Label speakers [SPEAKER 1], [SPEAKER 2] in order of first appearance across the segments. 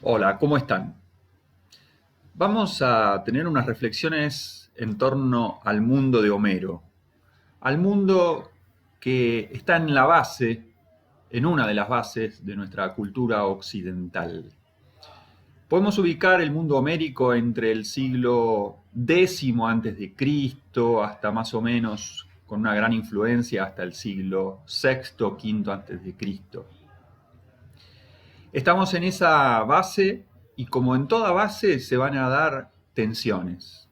[SPEAKER 1] Hola, ¿cómo están? Vamos a tener unas reflexiones en torno al mundo de Homero, al mundo que está en la base, en una de las bases de nuestra cultura occidental. Podemos ubicar el mundo homérico entre el siglo X antes de Cristo hasta más o menos con una gran influencia hasta el siglo VI, V antes de Cristo. Estamos en esa base y como en toda base se van a dar tensiones.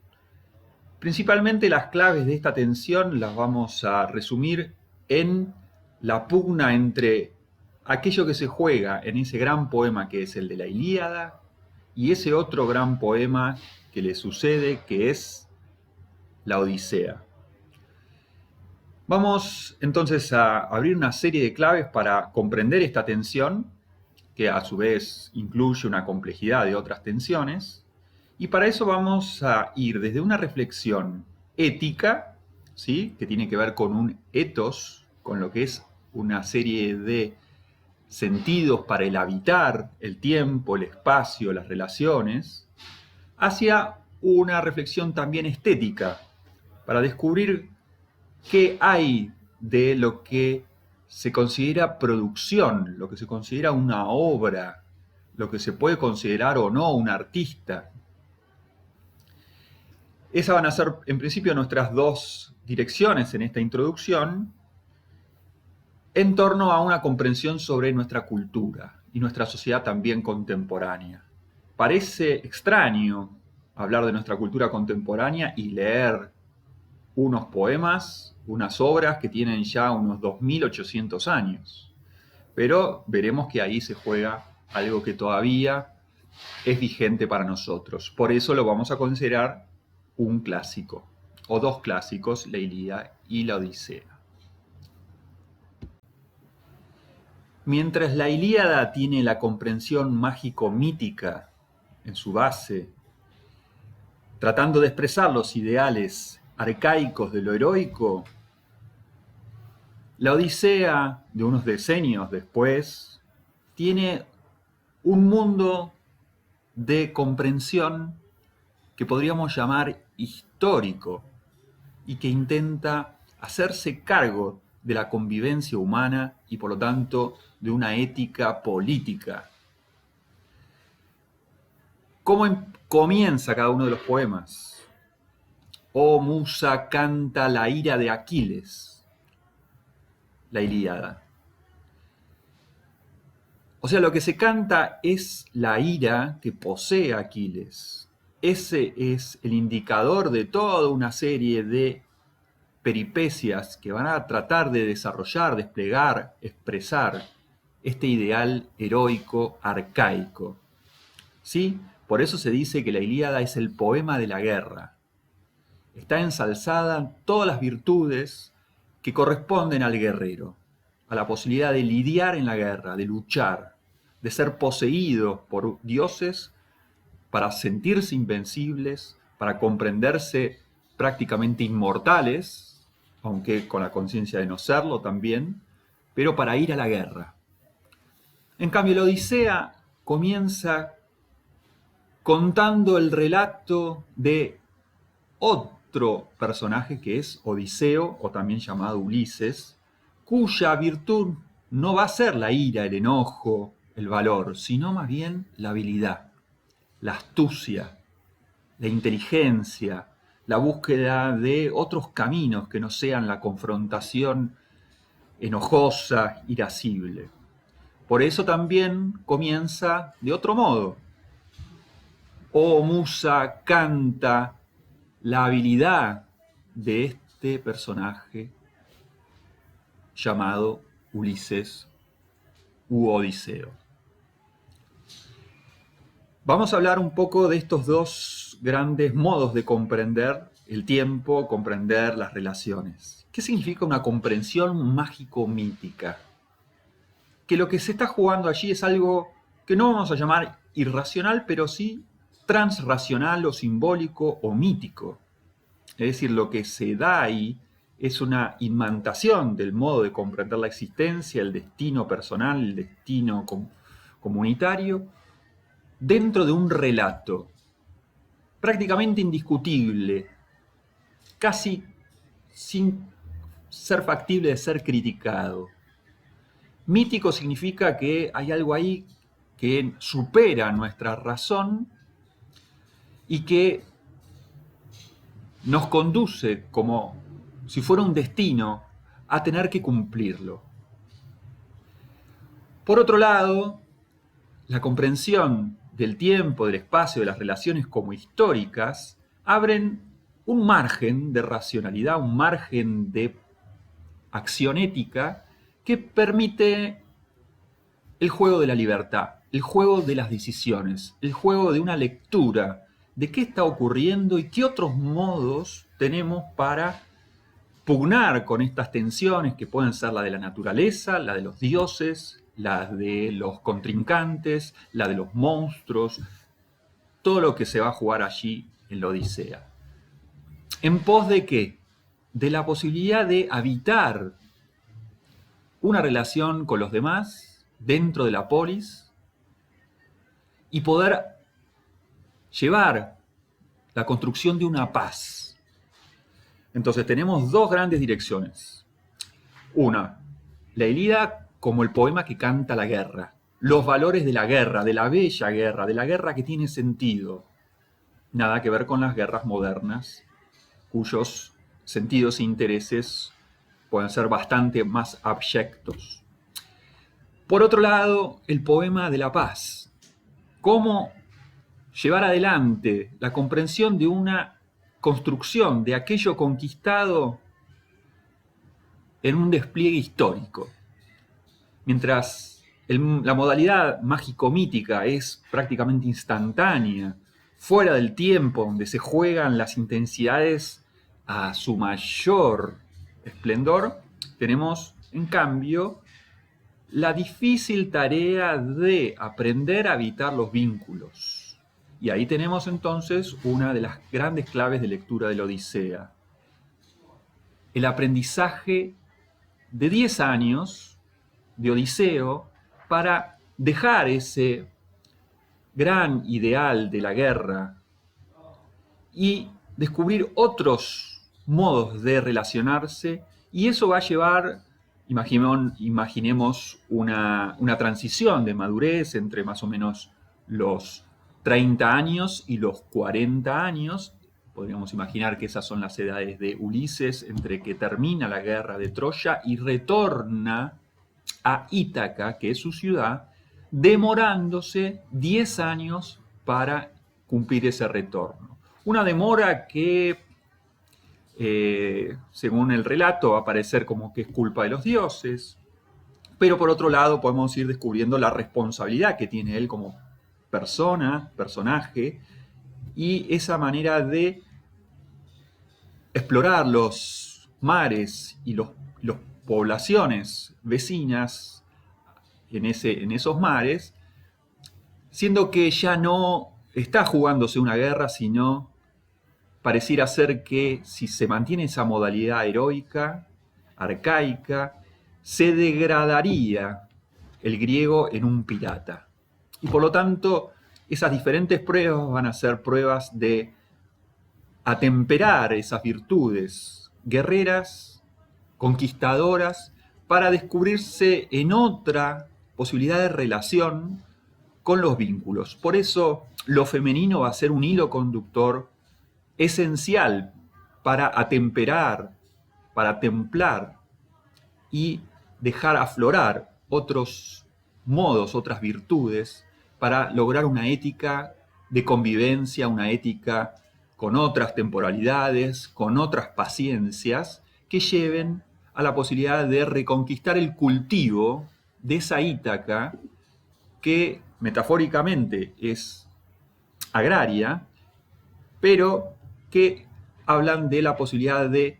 [SPEAKER 1] Principalmente las claves de esta tensión las vamos a resumir en la pugna entre aquello que se juega en ese gran poema que es el de la Ilíada y ese otro gran poema que le sucede que es la Odisea. Vamos entonces a abrir una serie de claves para comprender esta tensión que a su vez incluye una complejidad de otras tensiones. Y para eso vamos a ir desde una reflexión ética, ¿sí? Que tiene que ver con un ethos, con lo que es una serie de sentidos para el habitar, el tiempo, el espacio, las relaciones, hacia una reflexión también estética, para descubrir qué hay de lo que se considera producción, lo que se considera una obra, lo que se puede considerar o no un artista. Esas van a ser en principio nuestras dos direcciones en esta introducción en torno a una comprensión sobre nuestra cultura y nuestra sociedad también contemporánea. Parece extraño hablar de nuestra cultura contemporánea y leer unos poemas, unas obras que tienen ya unos 2800 años. Pero veremos que ahí se juega algo que todavía es vigente para nosotros. Por eso lo vamos a considerar un clásico, o dos clásicos, la Ilíada y la Odisea. Mientras la Ilíada tiene la comprensión mágico-mítica en su base, tratando de expresar los ideales arcaicos de lo heroico, la Odisea, de unos decenios después, tiene un mundo de comprensión que podríamos llamar histórico y que intenta hacerse cargo de la convivencia humana y por lo tanto de una ética política. ¿Cómo comienza cada uno de los poemas? Oh musa, canta la ira de Aquiles, la Ilíada. O sea, lo que se canta es la ira que posee Aquiles. Ese es el indicador de toda una serie de peripecias que van a tratar de desarrollar, desplegar, expresar este ideal heroico arcaico. ¿Sí? Por eso se dice que la Ilíada es el poema de la guerra. Está ensalzada en todas las virtudes que corresponden al guerrero, a la posibilidad de lidiar en la guerra, de luchar, de ser poseídos por dioses para sentirse invencibles, para comprenderse prácticamente inmortales, aunque con la conciencia de no serlo también, pero para ir a la guerra. En cambio, la Odisea comienza contando el relato de otro personaje que es Odiseo, o también llamado Ulises, cuya virtud no va a ser la ira, el enojo, el valor, sino más bien la habilidad, la astucia, la inteligencia, la búsqueda de otros caminos que no sean la confrontación enojosa, irascible. Por eso también comienza de otro modo. Oh musa, canta la habilidad de este personaje llamado Ulises u Odiseo. Vamos a hablar un poco de estos dos grandes modos de comprender el tiempo, comprender las relaciones. ¿Qué significa una comprensión mágico-mítica? Que lo que se está jugando allí es algo que no vamos a llamar irracional, pero sí transracional o simbólico o mítico. Es decir, lo que se da ahí es una imantación del modo de comprender la existencia, el destino personal, el destino comunitario, dentro de un relato prácticamente indiscutible, casi sin ser factible de ser criticado. Mítico significa que hay algo ahí que supera nuestra razón y que nos conduce como si fuera un destino a tener que cumplirlo. Por otro lado, la comprensión del tiempo, del espacio, de las relaciones como históricas, abren un margen de racionalidad, un margen de acción ética que permite el juego de la libertad, el juego de las decisiones, el juego de una lectura de qué está ocurriendo y qué otros modos tenemos para pugnar con estas tensiones que pueden ser la de la naturaleza, la de los dioses, la de los contrincantes, la de los monstruos, todo lo que se va a jugar allí en la Odisea. ¿En pos de qué? De la posibilidad de habitar una relación con los demás dentro de la polis y poder llevar la construcción de una paz. Entonces tenemos dos grandes direcciones. Una, la Ilíada como el poema que canta la guerra, los valores de la guerra, de la bella guerra, de la guerra que tiene sentido. Nada que ver con las guerras modernas, cuyos sentidos e intereses pueden ser bastante más abyectos. Por otro lado, el poema de la paz. Cómo llevar adelante la comprensión de una construcción de aquello conquistado en un despliegue histórico. Mientras la modalidad mágico-mítica es prácticamente instantánea, fuera del tiempo, donde se juegan las intensidades a su mayor esplendor, tenemos, en cambio, la difícil tarea de aprender a habitar los vínculos. Y ahí tenemos entonces una de las grandes claves de lectura de la Odisea. El aprendizaje de 10 años de Odiseo para dejar ese gran ideal de la guerra y descubrir otros modos de relacionarse, y eso va a llevar, imaginemos una transición de madurez entre más o menos los 30 años y los 40 años. Podríamos imaginar que esas son las edades de Ulises, entre que termina la guerra de Troya y retorna a Ítaca, que es su ciudad, demorándose 10 años para cumplir ese retorno. Una demora que, según el relato, va a parecer como que es culpa de los dioses, pero por otro lado podemos ir descubriendo la responsabilidad que tiene él como personaje, y esa manera de explorar los mares y las poblaciones vecinas en esos mares, siendo que ya no está jugándose una guerra, sino pareciera ser que si se mantiene esa modalidad heroica, arcaica, se degradaría el griego en un pirata. Y por lo tanto, esas diferentes pruebas van a ser pruebas de atemperar esas virtudes guerreras, conquistadoras, para descubrirse en otra posibilidad de relación con los vínculos. Por eso lo femenino va a ser un hilo conductor esencial para atemperar, para templar y dejar aflorar otros modos, otras virtudes, para lograr una ética de convivencia, una ética con otras temporalidades, con otras paciencias, que lleven a la posibilidad de reconquistar el cultivo de esa Ítaca que metafóricamente es agraria, pero que hablan de la posibilidad de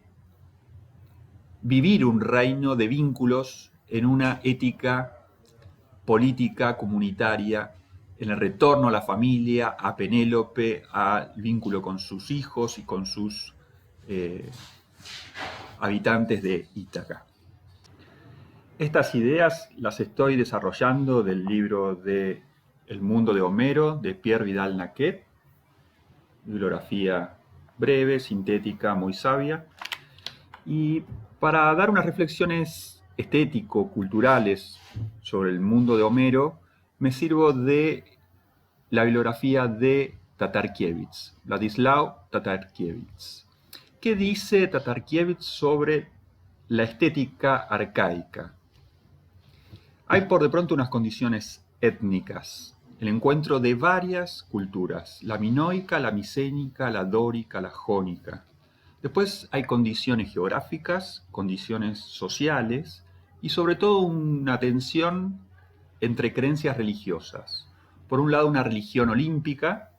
[SPEAKER 1] vivir un reino de vínculos en una ética política comunitaria, en el retorno a la familia, a Penélope, al vínculo con sus hijos y con sus habitantes de Ítaca. Estas ideas las estoy desarrollando del libro de El mundo de Homero, de Pierre Vidal-Naquet, bibliografía breve, sintética, muy sabia. Y para dar unas reflexiones estético-culturales sobre el mundo de Homero, me sirvo de la bibliografía de Tatarkiewicz, Vladislav Tatarkiewicz. ¿Qué dice Tatarkiewicz sobre la estética arcaica? Hay por de pronto unas condiciones étnicas, el encuentro de varias culturas, la minoica, la micénica, la dórica, la jónica. Después hay condiciones geográficas, condiciones sociales y sobre todo una tensión entre creencias religiosas. Por un lado, una religión olímpica,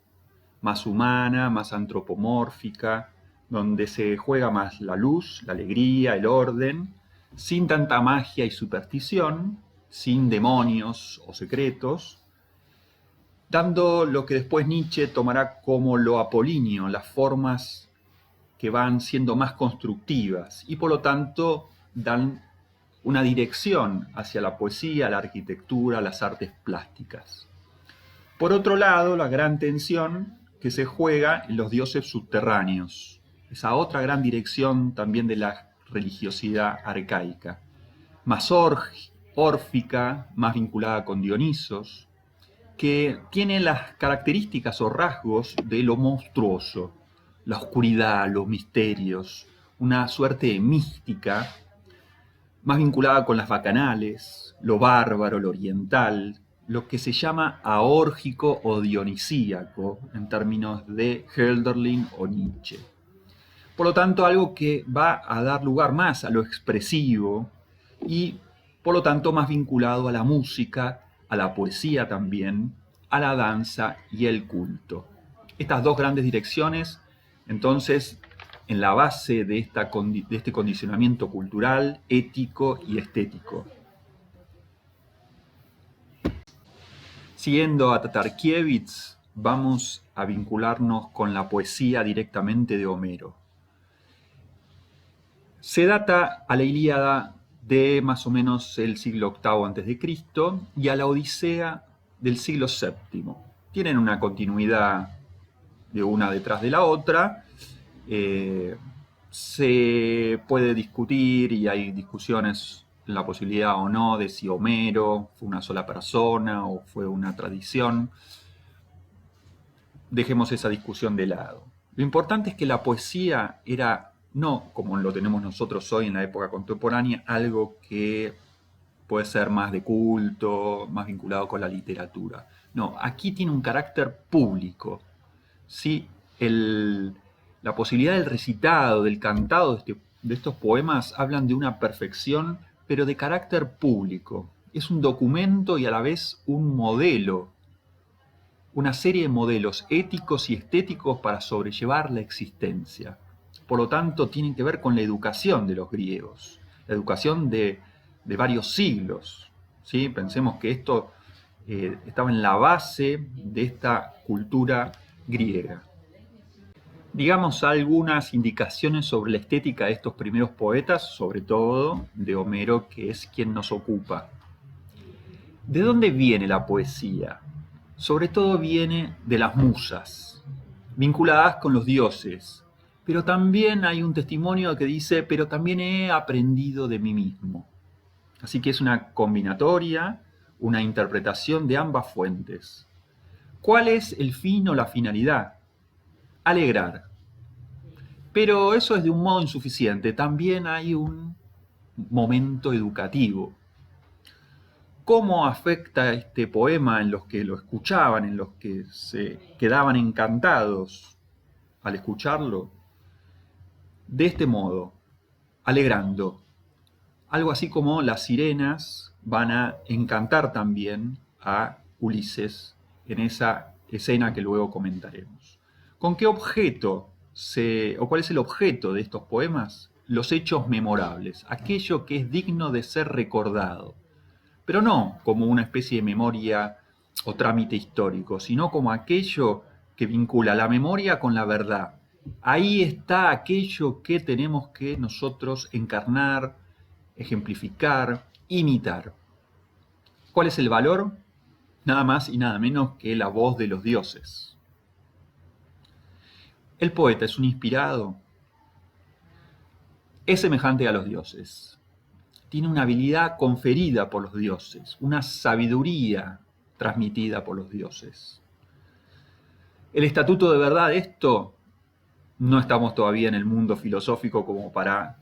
[SPEAKER 1] más humana, más antropomórfica, donde se juega más la luz, la alegría, el orden, sin tanta magia y superstición, sin demonios o secretos, dando lo que después Nietzsche tomará como lo apolíneo, las formas que van siendo más constructivas y por lo tanto dan una dirección hacia la poesía, la arquitectura, las artes plásticas. Por otro lado, la gran tensión que se juega en los dioses subterráneos, esa otra gran dirección también de la religiosidad arcaica, más órfica, más vinculada con Dionisos, que tiene las características o rasgos de lo monstruoso, la oscuridad, los misterios, una suerte de mística, más vinculada con las bacanales, lo bárbaro, lo oriental, lo que se llama aórgico o dionisíaco en términos de Hölderlin o Nietzsche. Por lo tanto, algo que va a dar lugar más a lo expresivo y, por lo tanto, más vinculado a la música, a la poesía también, a la danza y el culto. Estas dos grandes direcciones, entonces, en la base de este condicionamiento cultural, ético y estético. Siguiendo a Tatarkiewicz, vamos a vincularnos con la poesía directamente de Homero. Se data a la Ilíada de más o menos el siglo VIII a.C. y a la Odisea del siglo VII. Tienen una continuidad de una detrás de la otra. Se puede discutir y hay discusiones en la posibilidad o no de si Homero fue una sola persona o fue una tradición. Dejemos esa discusión de lado. Lo importante es que la poesía era, no como lo tenemos nosotros hoy en la época contemporánea, algo que puede ser más de culto, más vinculado con la literatura. No, aquí tiene un carácter público. ¿Sí? La posibilidad del recitado, del cantado de estos poemas hablan de una perfección, pero de carácter público. Es un documento y a la vez un modelo, una serie de modelos éticos y estéticos para sobrellevar la existencia. Por lo tanto, tienen que ver con la educación de los griegos, la educación de varios siglos. ¿Sí? Pensemos que esto estaba en la base de esta cultura griega. Digamos algunas indicaciones sobre la estética de estos primeros poetas, sobre todo de Homero, que es quien nos ocupa. ¿De dónde viene la poesía? Sobre todo viene de las musas, vinculadas con los dioses. Pero también hay un testimonio que dice, pero también he aprendido de mí mismo. Así que es una combinatoria, una interpretación de ambas fuentes. ¿Cuál es el fin o la finalidad? Alegrar. Pero eso es de un modo insuficiente. También hay un momento educativo. ¿Cómo afecta este poema en los que lo escuchaban, en los que se quedaban encantados al escucharlo? De este modo, alegrando. Algo así como las sirenas van a encantar también a Ulises en esa escena que luego comentaremos. ¿Con qué objeto o cuál es el objeto de estos poemas? Los hechos memorables, aquello que es digno de ser recordado, pero no como una especie de memoria o trámite histórico, sino como aquello que vincula la memoria con la verdad. Ahí está aquello que tenemos que nosotros encarnar, ejemplificar, imitar. ¿Cuál es el valor? nada más y nada menos que la voz de los dioses. El poeta es un inspirado, es semejante a los dioses, tiene una habilidad conferida por los dioses, una sabiduría transmitida por los dioses. El estatuto de verdad de esto, no estamos todavía en el mundo filosófico como para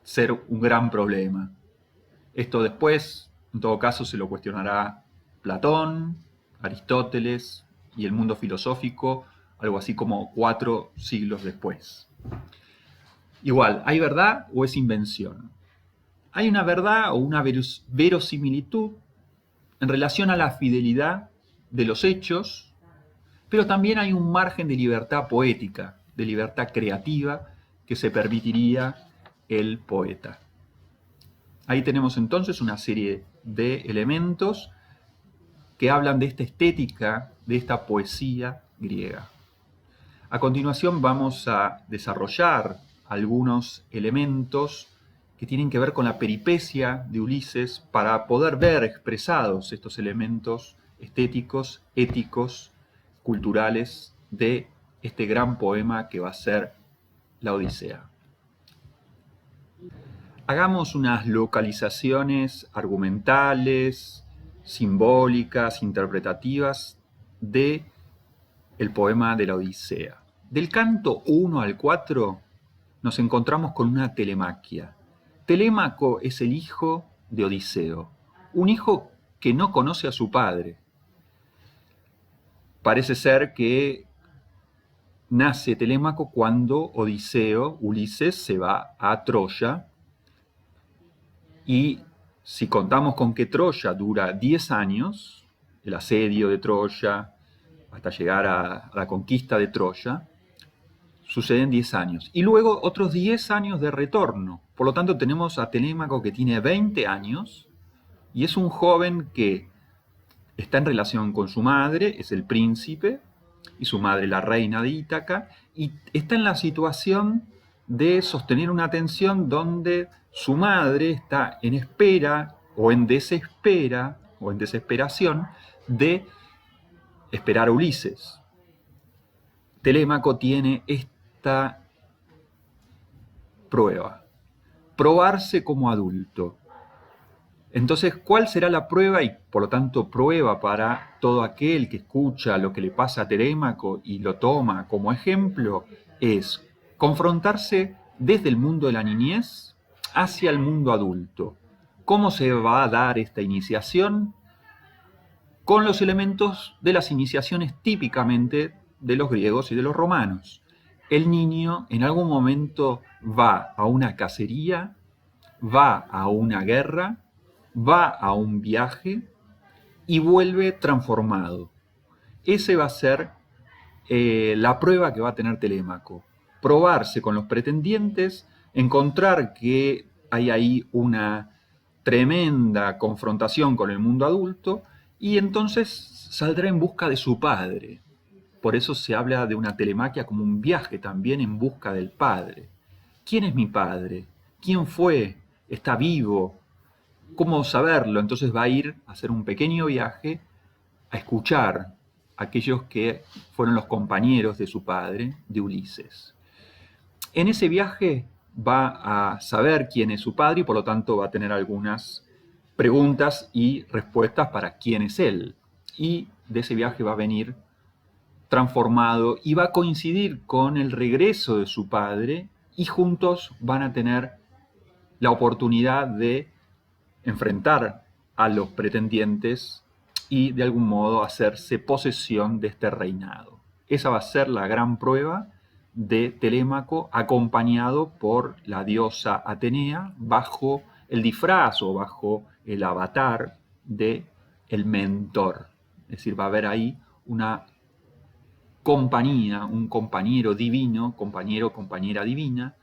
[SPEAKER 1] ser un gran problema. Esto después, en todo caso, se lo cuestionará Platón, Aristóteles y el mundo filosófico, algo así como 4 siglos después. Igual, ¿hay verdad o es invención? Hay una verdad o una verosimilitud en relación a la fidelidad de los hechos, pero también hay un margen de libertad poética, de libertad creativa que se permitiría el poeta. Ahí tenemos entonces una serie de elementos que hablan de esta estética, de esta poesía griega. A continuación vamos a desarrollar algunos elementos que tienen que ver con la peripecia de Ulises para poder ver expresados estos elementos estéticos, éticos, culturales de este gran poema que va a ser la Odisea. Hagamos unas localizaciones argumentales, simbólicas, interpretativas de el poema de la Odisea. Del canto 1 al 4 nos encontramos con una telemaquia. Telémaco es el hijo de Odiseo, un hijo que no conoce a su padre. Parece ser que nace Telémaco cuando Odiseo, Ulises, se va a Troya. Y si contamos con que Troya dura 10 años, el asedio de Troya, hasta llegar a la conquista de Troya, suceden 10 años. Y luego otros 10 años de retorno. Por lo tanto, tenemos a Telémaco que tiene 20 años y es un joven que está en relación con su madre, es el príncipe, y su madre la reina de Ítaca, y está en la situación de sostener una tensión donde su madre está en espera o en desesperación de esperar a Ulises. Telémaco tiene esta prueba, probarse como adulto. Entonces, ¿cuál será la prueba y por lo tanto prueba para todo aquel que escucha lo que le pasa a Telémaco y lo toma como ejemplo? Es confrontarse desde el mundo de la niñez hacia el mundo adulto. ¿Cómo se va a dar esta iniciación? Con los elementos de las iniciaciones típicamente de los griegos y de los romanos. El niño en algún momento va a una cacería, va a una guerra, va a un viaje y vuelve transformado. Ese va a ser la prueba que va a tener Telémaco. Probarse con los pretendientes, encontrar que hay ahí una tremenda confrontación con el mundo adulto y entonces saldrá en busca de su padre. Por eso se habla de una telemaquia como un viaje también en busca del padre. ¿Quién es mi padre? ¿Quién fue? ¿Está vivo? ¿Cómo saberlo? Entonces va a ir a hacer un pequeño viaje a escuchar a aquellos que fueron los compañeros de su padre, de Ulises. En ese viaje va a saber quién es su padre y por lo tanto va a tener algunas preguntas y respuestas para quién es él. Y de ese viaje va a venir transformado y va a coincidir con el regreso de su padre y juntos van a tener la oportunidad de enfrentar a los pretendientes y de algún modo hacerse posesión de este reinado. Esa va a ser la gran prueba de Telémaco, acompañado por la diosa Atenea bajo el disfraz o bajo el avatar de el mentor. Es decir, va a haber ahí una compañía, un compañero divino, compañero, compañera divina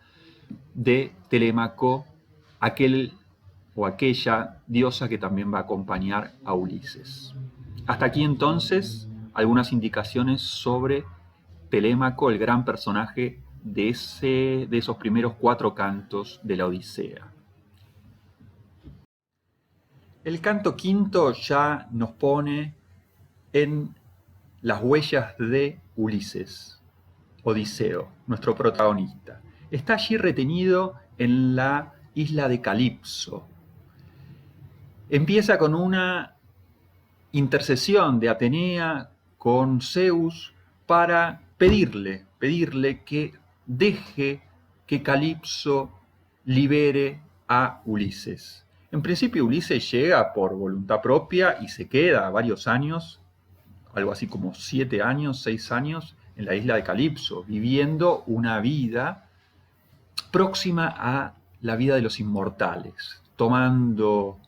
[SPEAKER 1] de Telémaco, aquel o aquella diosa que también va a acompañar a Ulises. Hasta aquí entonces algunas indicaciones sobre Telémaco, el gran personaje de esos primeros 4 cantos de la Odisea. El canto quinto ya nos pone en las huellas de Ulises, Odiseo, nuestro protagonista. Está allí retenido en la isla de Calipso. Empieza con una intercesión de Atenea con Zeus para pedirle que deje que Calipso libere a Ulises. En principio Ulises llega por voluntad propia y se queda varios años, algo así como 7 años, 6 años, en la isla de Calipso, viviendo una vida próxima a la vida de los inmortales, tomando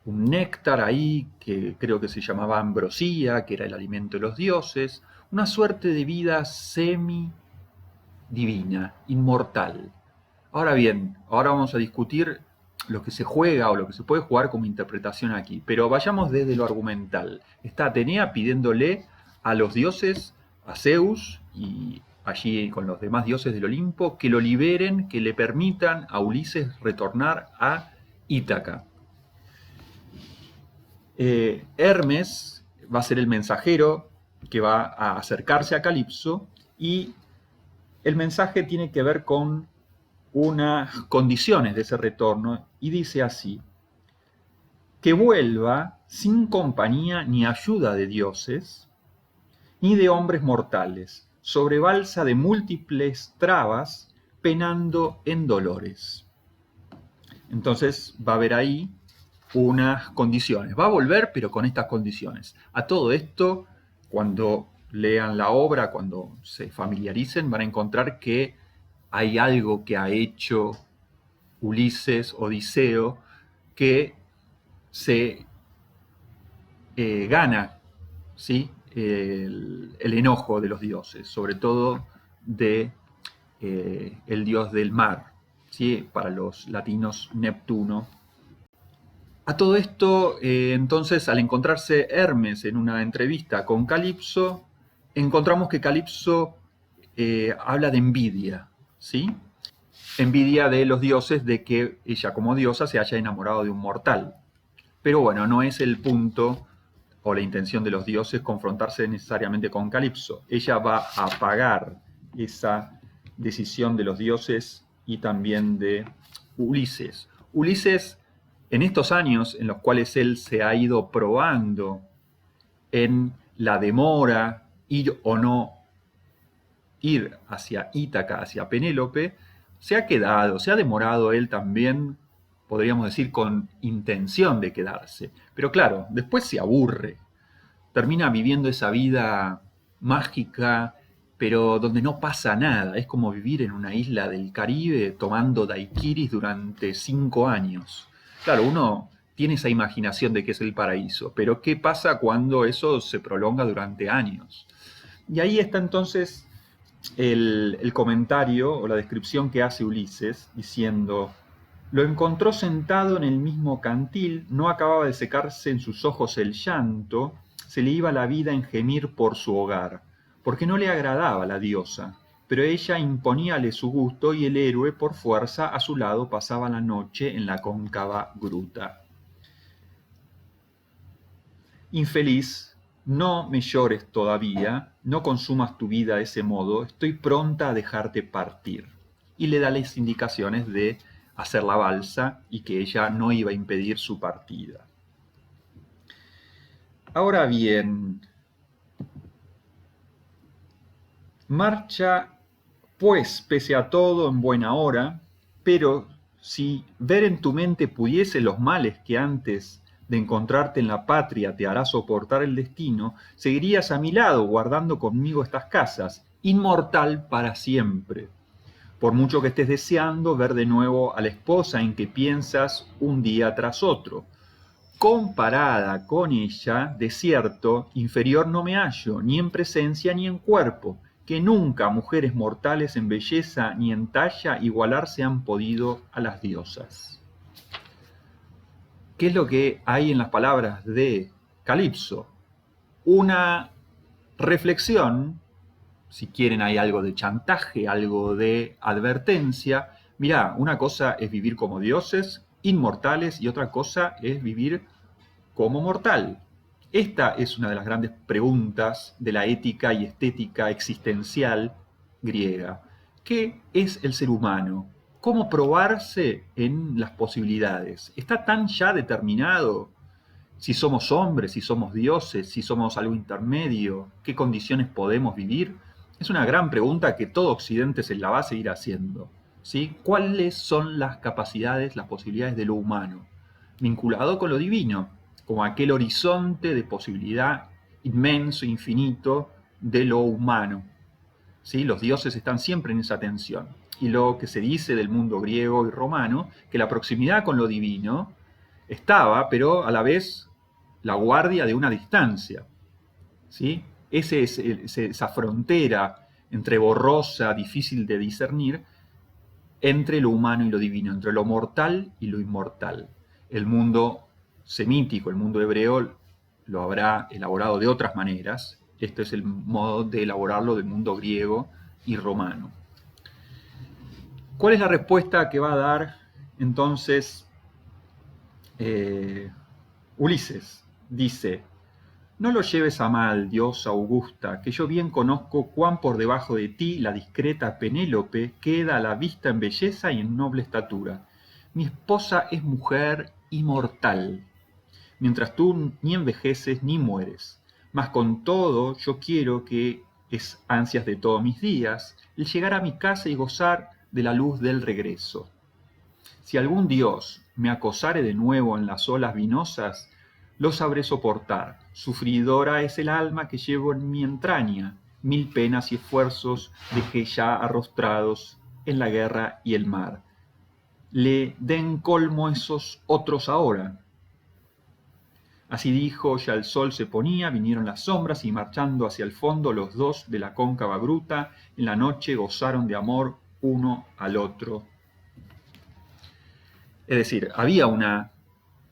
[SPEAKER 1] un néctar ahí que creo que se llamaba ambrosía, que era el alimento de los dioses, una suerte de vida semi-divina, inmortal. Ahora bien, ahora vamos a discutir lo que se juega o lo que se puede jugar como interpretación aquí, pero vayamos desde lo argumental. Está Atenea pidiéndole a los dioses, a Zeus y allí con los demás dioses del Olimpo, que lo liberen, que le permitan a Ulises retornar a Ítaca. Hermes va a ser el mensajero que va a acercarse a Calipso y el mensaje tiene que ver con unas condiciones de ese retorno y dice así: que vuelva sin compañía ni ayuda de dioses ni de hombres mortales, sobre balsa de múltiples trabas, penando en dolores. Entonces va a haber ahí unas condiciones. Va a volver, pero con estas condiciones. A todo esto, cuando lean la obra, cuando se familiaricen, van a encontrar que hay algo que ha hecho Ulises, Odiseo, que se gana, ¿sí? el enojo de los dioses, sobre todo de el dios del mar, ¿sí? Para los latinos Neptuno. A todo esto, entonces, al encontrarse Hermes en una entrevista con Calipso, encontramos que Calipso habla de envidia, ¿sí? Envidia de los dioses de que ella como diosa se haya enamorado de un mortal. Pero bueno, no es el punto o la intención de los dioses confrontarse necesariamente con Calipso. Ella va a pagar esa decisión de los dioses y también de Ulises. Ulises, en estos años en los cuales él se ha ido probando en la demora, ir o no ir hacia Ítaca, hacia Penélope, se ha demorado él también, podríamos decir, con intención de quedarse. Pero claro, después se aburre, termina viviendo esa vida mágica, pero donde no pasa nada. Es como vivir en una isla del Caribe tomando daiquiris durante 5 años. Claro, uno tiene esa imaginación de que es el paraíso, pero ¿qué pasa cuando eso se prolonga durante años? Y ahí está entonces el comentario o la descripción que hace Ulises, diciendo: lo encontró sentado en el mismo cantil, no acababa de secarse en sus ojos el llanto, se le iba la vida en gemir por su hogar, porque no le agradaba la diosa, pero ella imponíale su gusto y el héroe por fuerza a su lado pasaba la noche en la cóncava gruta. Infeliz, no me llores todavía, no consumas tu vida de ese modo, estoy pronta a dejarte partir. Y le da las indicaciones de hacer la balsa y que ella no iba a impedir su partida. Ahora bien, marcha pues pese a todo en buena hora, pero si ver en tu mente pudiese los males que antes de encontrarte en la patria te hará soportar el destino, seguirías a mi lado guardando conmigo estas casas, inmortal para siempre. Por mucho que estés deseando ver de nuevo a la esposa en que piensas un día tras otro. Comparada con ella, de cierto, inferior no me hallo, ni en presencia ni en cuerpo, que nunca mujeres mortales en belleza ni en talla igualarse han podido a las diosas. ¿Qué es lo que hay en las palabras de Calipso? Una reflexión, si quieren hay algo de chantaje, algo de advertencia. Mirá, una cosa es vivir como dioses, inmortales, y otra cosa es vivir como mortal? Esta es una de las grandes preguntas de la ética y estética existencial griega. ¿Qué es el ser humano? ¿Cómo probarse en las posibilidades? ¿Está tan ya determinado si somos hombres, si somos dioses, si somos algo intermedio? ¿Qué condiciones podemos vivir? Es una gran pregunta que todo Occidente se la va a seguir haciendo, ¿sí? ¿Cuáles son las capacidades, las posibilidades de lo humano? Vinculado con lo divino, como aquel horizonte de posibilidad inmenso, infinito de lo humano. ¿Sí? Los dioses están siempre en esa tensión. Y lo que se dice del mundo griego y romano, que la proximidad con lo divino estaba, pero a la vez la guardia de una distancia. ¿Sí? Esa frontera entre borrosa, difícil de discernir, entre lo humano y lo divino, entre lo mortal y lo inmortal. El mundo semítico, el mundo hebreo, lo habrá elaborado de otras maneras. Este es el modo de elaborarlo del mundo griego y romano. ¿Cuál es la respuesta que va a dar entonces Ulises? Dice: no lo lleves a mal, diosa augusta, que yo bien conozco cuán por debajo de ti la discreta Penélope queda a la vista en belleza y en noble estatura. Mi esposa es mujer inmortal, mientras tú ni envejeces ni mueres. Mas con todo yo quiero, que es ansias de todos mis días, el llegar a mi casa y gozar de la luz del regreso. Si algún dios me acosare de nuevo en las olas vinosas, lo sabré soportar. Sufridora es el alma que llevo en mi entraña. Mil penas y esfuerzos dejé ya arrostrados en la guerra y el mar. Le den colmo esos otros ahora. Así dijo, ya el sol se ponía, vinieron las sombras y marchando hacia el fondo los dos de la cóncava gruta, en la noche gozaron de amor uno al otro. Es decir, había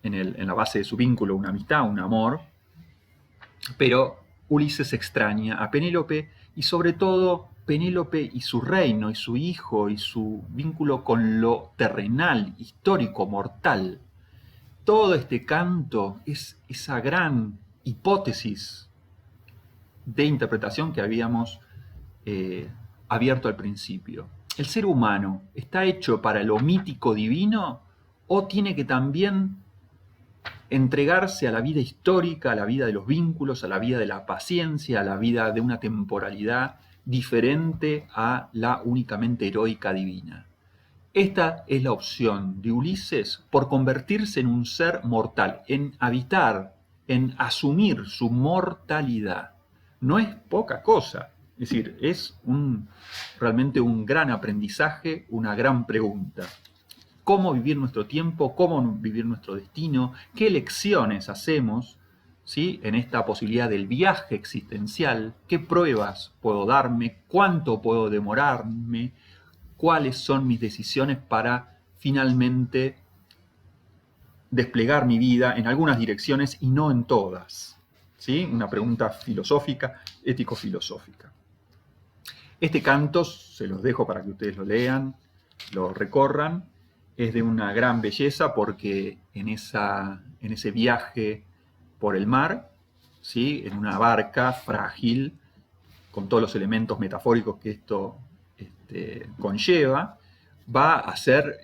[SPEAKER 1] en la base de su vínculo una amistad, un amor, pero Ulises extraña a Penélope y sobre todo Penélope y su reino y su hijo y su vínculo con lo terrenal, histórico, mortal. Todo este canto es esa gran hipótesis de interpretación que habíamos abierto al principio. ¿El ser humano está hecho para lo mítico divino o tiene que también entregarse a la vida histórica, a la vida de los vínculos, a la vida de la paciencia, a la vida de una temporalidad diferente a la únicamente heroica divina? Esta es la opción de Ulises por convertirse en un ser mortal, en habitar, en asumir su mortalidad. No es poca cosa, es decir, es realmente un gran aprendizaje, una gran pregunta. ¿Cómo vivir nuestro tiempo? ¿Cómo vivir nuestro destino? ¿Qué elecciones hacemos, ¿sí?, en esta posibilidad del viaje existencial? ¿Qué pruebas puedo darme? ¿Cuánto puedo demorarme? ¿Cuáles son mis decisiones para finalmente desplegar mi vida en algunas direcciones y no en todas? ¿Sí? Una pregunta filosófica, ético-filosófica. Este canto se los dejo para que ustedes lo lean, lo recorran. Es de una gran belleza porque en ese viaje por el mar, ¿sí?, en una barca frágil, con todos los elementos metafóricos que esto conlleva, va a hacer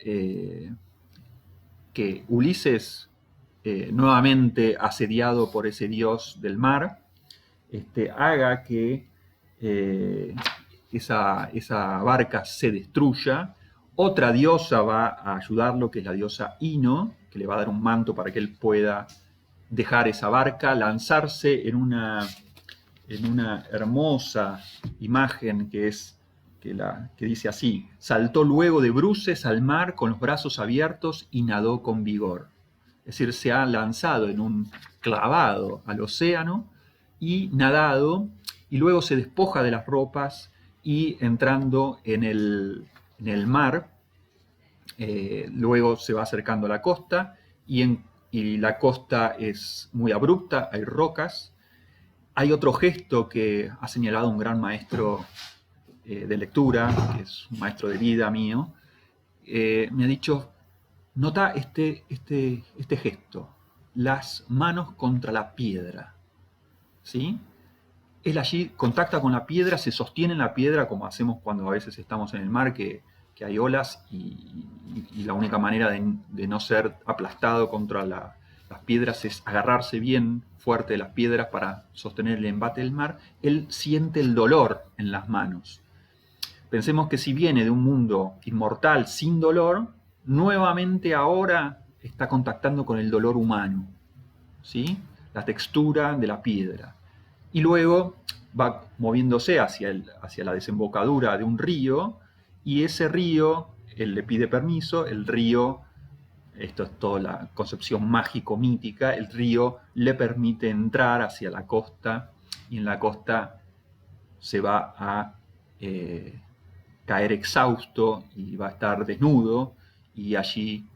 [SPEAKER 1] que Ulises, nuevamente asediado por ese dios del mar, haga que esa barca se destruya. Otra diosa va a ayudarlo, que es la diosa Ino, que le va a dar un manto para que él pueda dejar esa barca, lanzarse en una hermosa imagen que dice así: saltó luego de bruces al mar con los brazos abiertos y nadó con vigor. Es decir, se ha lanzado en un clavado al océano y nadado, y luego se despoja de las ropas y entrando en el mar, luego se va acercando a la costa y la costa es muy abrupta, hay rocas. Hay otro gesto que ha señalado un gran maestro de lectura, que es un maestro de vida mío. Me ha dicho: nota este gesto. las manos contra la piedra, ¿sí? Él allí contacta con la piedra, se sostiene en la piedra como hacemos cuando a veces estamos en el mar, que hay olas y la única manera de no ser aplastado contra las piedras es agarrarse bien fuerte de las piedras para sostener el embate del mar. Él siente el dolor en las manos. Pensemos que si viene de un mundo inmortal sin dolor, nuevamente ahora está contactando con el dolor humano, ¿sí? La textura de la piedra. Y luego va moviéndose hacia la desembocadura de un río, y ese río, él le pide permiso, el río, esto es toda la concepción mágico-mítica, el río le permite entrar hacia la costa, y en la costa se va a caer exhausto y va a estar desnudo, y allí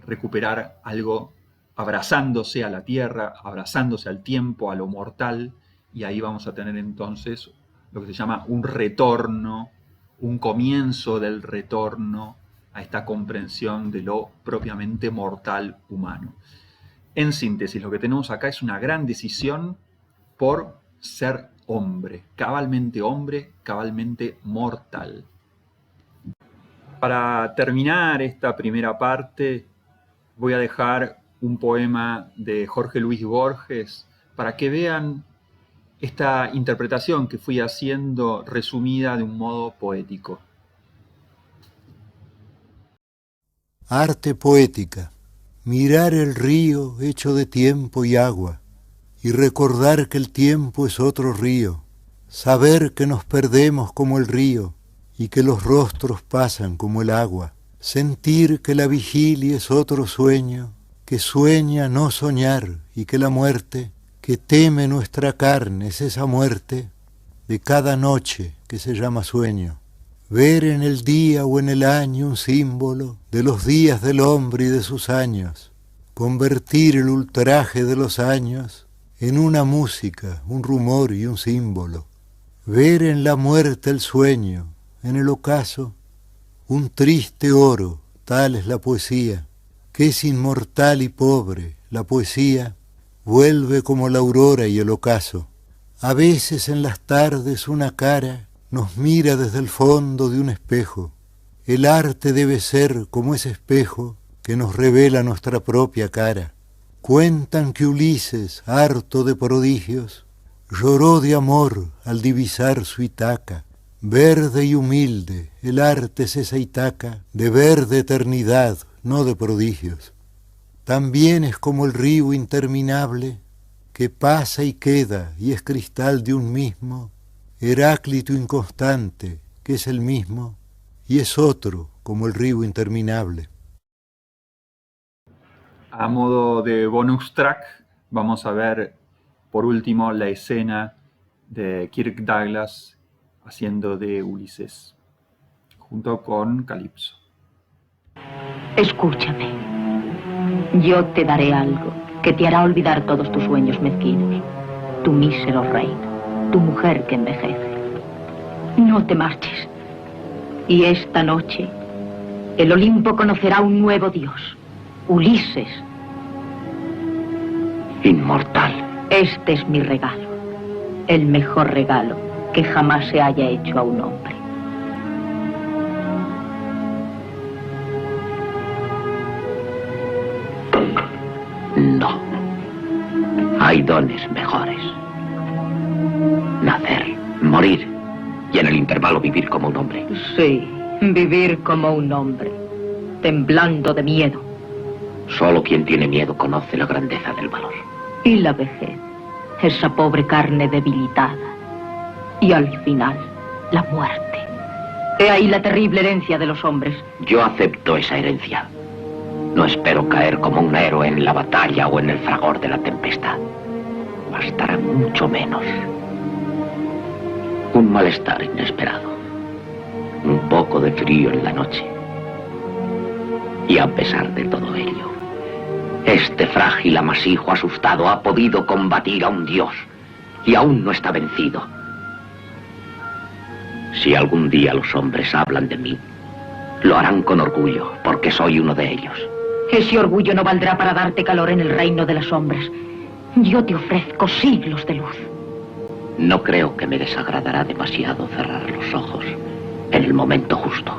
[SPEAKER 1] recuperar algo abrazándose a la tierra, abrazándose al tiempo, a lo mortal, y ahí vamos a tener entonces lo que se llama un retorno, un comienzo del retorno a esta comprensión de lo propiamente mortal humano. En síntesis, lo que tenemos acá es una gran decisión por ser hombre, cabalmente mortal. Para terminar esta primera parte, voy a dejar un poema de Jorge Luis Borges para que vean esta interpretación que fui haciendo resumida de un modo poético.
[SPEAKER 2] Arte poética, mirar el río hecho de tiempo y agua, y recordar que el tiempo es otro río, saber que nos perdemos como el río, y que los rostros pasan como el agua, sentir que la vigilia es otro sueño, que sueña no soñar, y que la muerte, que teme nuestra carne, es esa muerte de cada noche que se llama sueño. Ver en el día o en el año un símbolo de los días del hombre y de sus años, convertir el ultraje de los años en una música, un rumor y un símbolo. Ver en la muerte el sueño, en el ocaso, un triste oro, tal es la poesía, que es inmortal y pobre. La poesía vuelve como la aurora y el ocaso. A veces en las tardes una cara nos mira desde el fondo de un espejo. El arte debe ser como ese espejo que nos revela nuestra propia cara. Cuentan que Ulises, harto de prodigios, lloró de amor al divisar su Itaca. Verde y humilde, el arte es esa Itaca, de verde eternidad, no de prodigios. También es como el río interminable, que pasa y queda y es cristal de un mismo, Heráclito inconstante, que es el mismo, y es otro como el río interminable.
[SPEAKER 1] A modo de bonus track, vamos a ver por último la escena de Kirk Douglas haciendo de Ulises, junto con Calipso.
[SPEAKER 3] Escúchame. Yo te daré algo que te hará olvidar todos tus sueños mezquinos. Tu mísero reino, tu mujer que envejece. No te marches. Y esta noche, el Olimpo conocerá un nuevo dios, Ulises.
[SPEAKER 4] Inmortal.
[SPEAKER 3] Este es mi regalo, el mejor regalo que jamás se haya hecho a un hombre.
[SPEAKER 4] No. Hay dones mejores. Nacer, morir y en el intervalo vivir como un hombre.
[SPEAKER 3] Sí, vivir como un hombre, temblando de miedo.
[SPEAKER 4] Solo quien tiene miedo conoce la grandeza del valor.
[SPEAKER 3] Y la vejez, esa pobre carne debilitada. Y al final, la muerte. He ahí la terrible herencia de los hombres.
[SPEAKER 4] Yo acepto esa herencia. No espero caer como un héroe en la batalla o en el fragor de la tempestad. Bastará mucho menos. Un malestar inesperado. Un poco de frío en la noche. Y a pesar de todo ello, este frágil amasijo asustado ha podido combatir a un dios y aún no está vencido. Si algún día los hombres hablan de mí, lo harán con orgullo porque soy uno de ellos.
[SPEAKER 3] Ese orgullo no valdrá para darte calor en el reino de las sombras. Yo te ofrezco siglos de luz.
[SPEAKER 4] No creo que me desagradará demasiado cerrar los ojos en el momento justo.